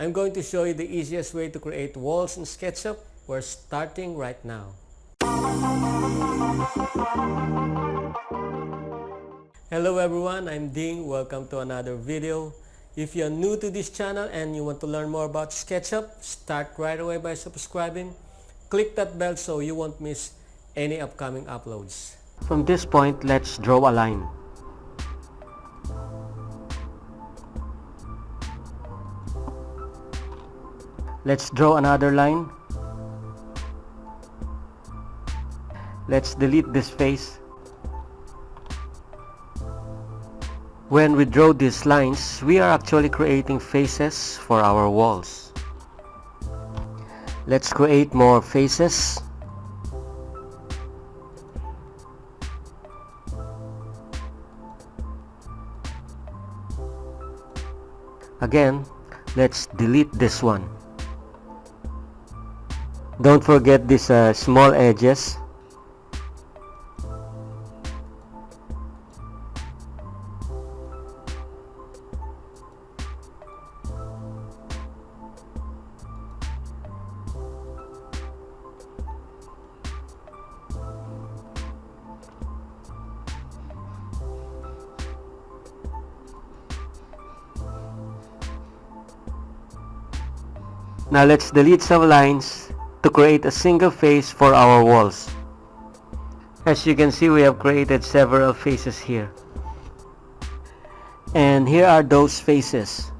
I'm going to show you the easiest way to create walls in SketchUp. We're starting right now. Hello everyone, I'm Ding. Welcome to another video. If you're new to this channel and you want to learn more about SketchUp, start right away by subscribing. Click that bell so you won't miss any upcoming uploads. From this point, let's draw a line. Let's draw another line. Let's delete this face. When we draw these lines, we are actually creating faces for our walls. Let's create more faces. Again, let's delete this one. Don't forget these small edges. Now let's delete some lines to create a single face for our walls. As you can see, we have created several faces here. And here are those faces.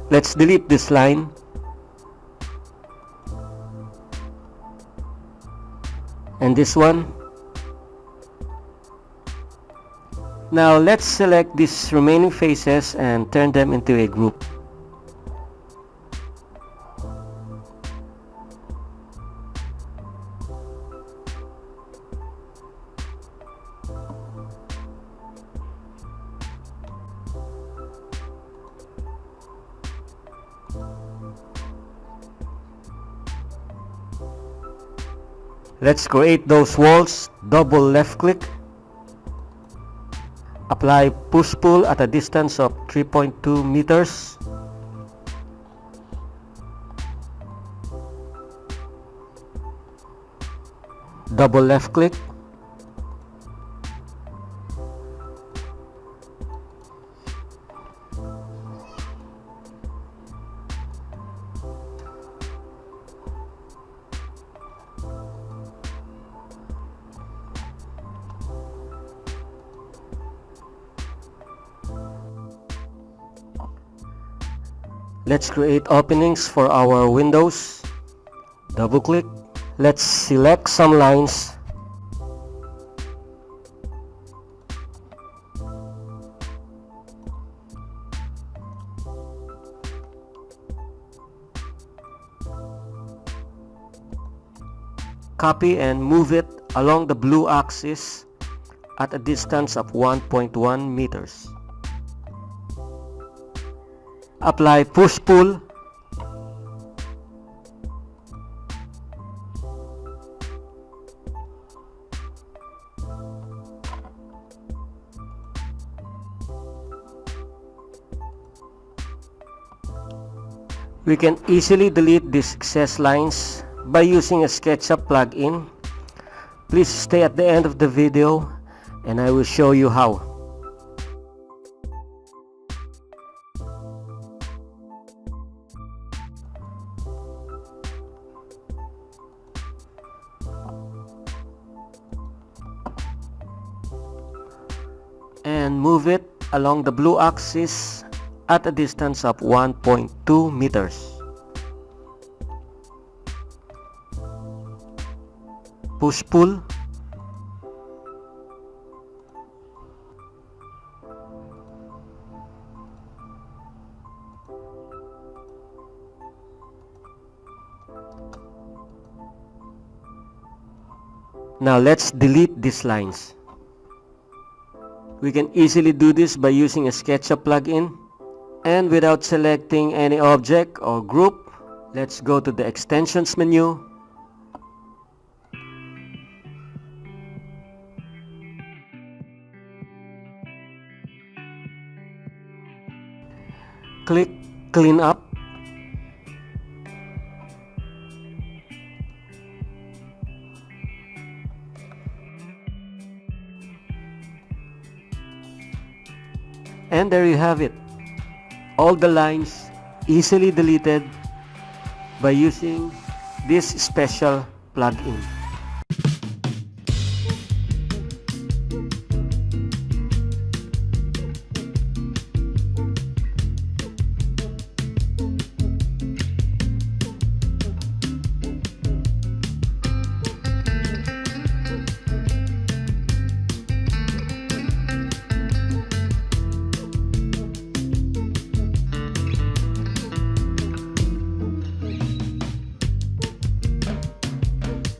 Let's delete this line. And this one. Now let's select these remaining faces and turn them into a group. Let's create those walls. Double left click. Apply push-pull at a distance of 3.2 meters. Double left click. Let's create openings for our windows. Double click. Let's select some lines. Copy and move it along the blue axis at a distance of 1.1 meters. Apply push-pull. We can easily delete these excess lines by using a SketchUp plugin. Please stay at the end of the video and I will show you how. And move it along the blue axis at a distance of 1.2 meters. Push-pull. Now let's delete these lines. We can easily do this by using a SketchUp plugin. And without selecting any object or group, let's go to the extensions menu. click cleanup. And there you have it. All the lines easily deleted by using this special plugin.